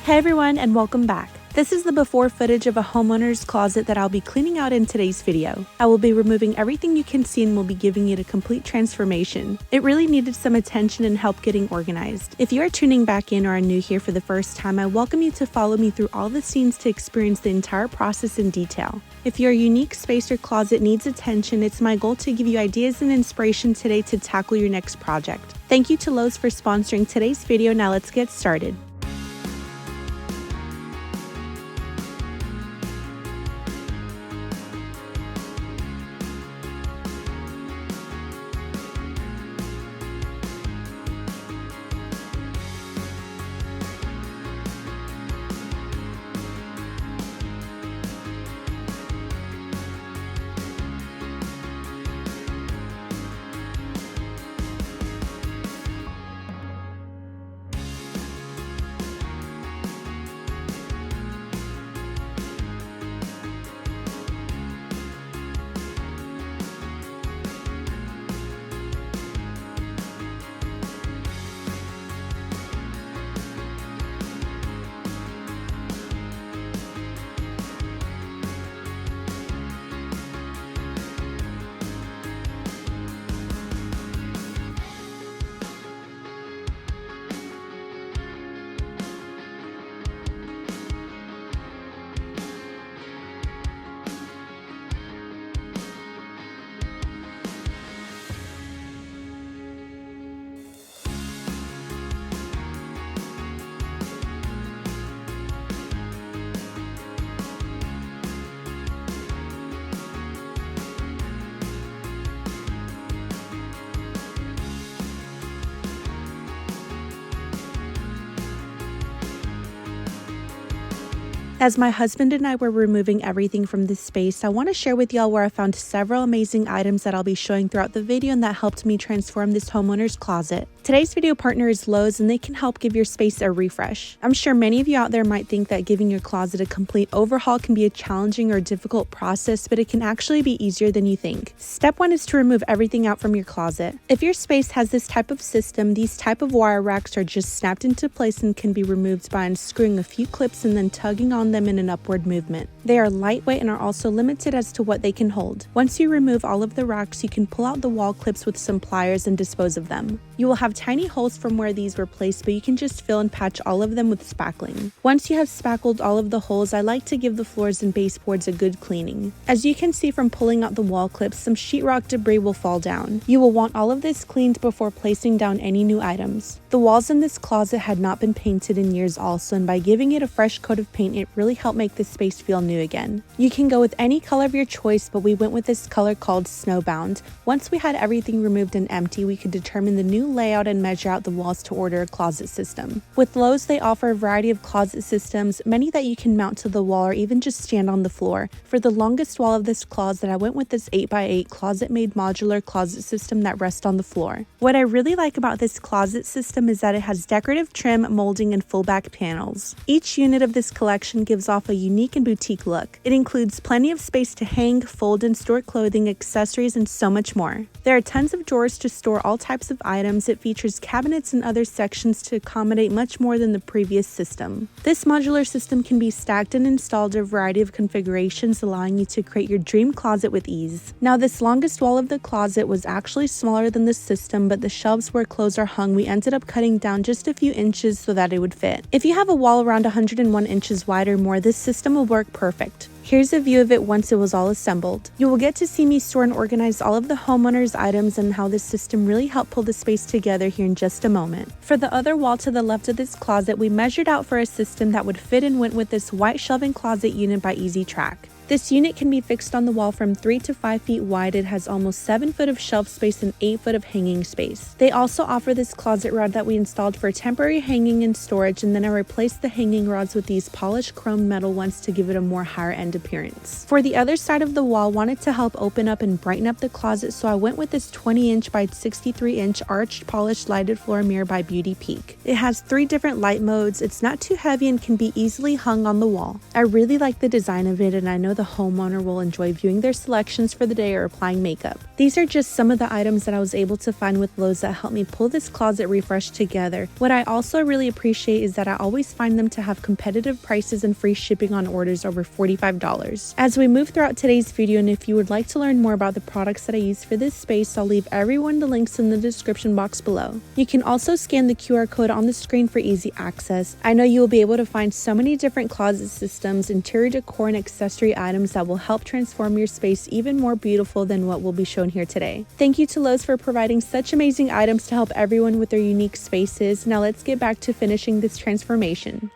Hey everyone, and welcome back. This is the before footage of a homeowner's closet that I'll be cleaning out in today's video. I will be removing everything you can see and will be giving it a complete transformation. It really needed some attention and help getting organized. If you are tuning back in or are new here for the first time, I welcome you to follow me through all the scenes to experience the entire process in detail. If your unique space or closet needs attention, it's my goal to give you ideas and inspiration today to tackle your next project. Thank you to Lowe's for sponsoring today's video. Now let's get started. As my husband and I were removing everything from this space, I want to share with y'all where I found several amazing items that I'll be showing throughout the video and that helped me transform this homeowner's closet. Today's video partner is Lowe's, and they can help give your space a refresh. I'm sure many of you out there might think that giving your closet a complete overhaul can be a challenging or difficult process, but it can actually be easier than you think. Step 1 is to remove everything out from your closet. If your space has this type of system, these type of wire racks are just snapped into place and can be removed by unscrewing a few clips and then tugging on them in an upward movement. They are lightweight and are also limited as to what they can hold. Once you remove all of the racks, you can pull out the wall clips with some pliers and dispose of them. You will have tiny holes from where these were placed, but you can just fill and patch all of them with spackling. Once you have spackled all of the holes, I like to give the floors and baseboards a good cleaning. As you can see from pulling out the wall clips, some sheetrock debris will fall down. You will want all of this cleaned before placing down any new items. The walls in this closet had not been painted in years also, and by giving it a fresh coat of paint, it really helped make this space feel new again. You can go with any color of your choice, but we went with this color called Snowbound. Once we had everything removed and empty, we could determine the new layout and measure out the walls to order a closet system. With Lowe's, they offer a variety of closet systems, many that you can mount to the wall or even just stand on the floor. For the longest wall of this closet, I went with this 8x8 closet-made modular closet system that rests on the floor. What I really like about this closet system is that it has decorative trim, molding, and full back panels. Each unit of this collection gives off a unique and boutique look. It includes plenty of space to hang, fold, and store clothing, accessories, and so much more. There are tons of drawers to store all types of items. It features cabinets and other sections to accommodate much more than the previous system. This modular system can be stacked and installed in a variety of configurations, allowing you to create your dream closet with ease. Now, this longest wall of the closet was actually smaller than the system, but the shelves where clothes are hung, we ended up cutting down just a few inches so that it would fit. If you have a wall around 101 inches wide or more, this system will work perfect. Here's a view of it once it was all assembled. You will get to see me store and organize all of the homeowner's items and how this system really helped pull the space together here in just a moment. For the other wall to the left of this closet, we measured out for a system that would fit and went with this white shelving closet unit by Easy Track. This unit can be fixed on the wall from 3 to 5 feet wide. It has almost 7 foot of shelf space and 8 foot of hanging space. They also offer this closet rod that we installed for temporary hanging and storage, and then I replaced the hanging rods with these polished chrome metal ones to give it a more higher end appearance. For the other side of the wall, wanted to help open up and brighten up the closet, so I went with this 20-inch by 63-inch arched polished lighted floor mirror by Beauty Peak. It has 3 different light modes. It's not too heavy and can be easily hung on the wall. I really like the design of it, and I know the homeowner will enjoy viewing their selections for the day or applying makeup. These are just some of the items that I was able to find with Lowe's that helped me pull this closet refresh together. What I also really appreciate is that I always find them to have competitive prices and free shipping on orders over $45. As we move throughout today's video, and if you would like to learn more about the products that I use for this space, I'll leave everyone the links in the description box below. You can also scan the QR code on the screen for easy access. I know you will be able to find so many different closet systems, interior decor, and accessory items that will help transform your space even more beautiful than what will be shown here today. Thank you to Lowe's for providing such amazing items to help everyone with their unique spaces. Now let's get back to finishing this transformation.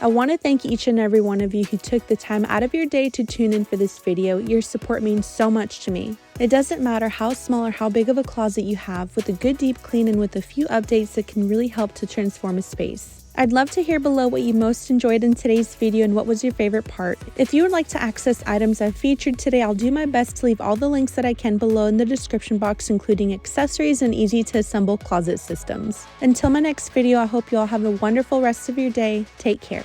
I want to thank each and every one of you who took the time out of your day to tune in for this video. Your support means so much to me. It doesn't matter how small or how big of a closet you have, with a good deep clean and with a few updates that can really help to transform a space. I'd love to hear below what you most enjoyed in today's video and what was your favorite part. If you would like to access items I've featured today, I'll do my best to leave all the links that I can below in the description box, including accessories and easy to assemble closet systems. Until my next video, I hope you all have a wonderful rest of your day. Take care.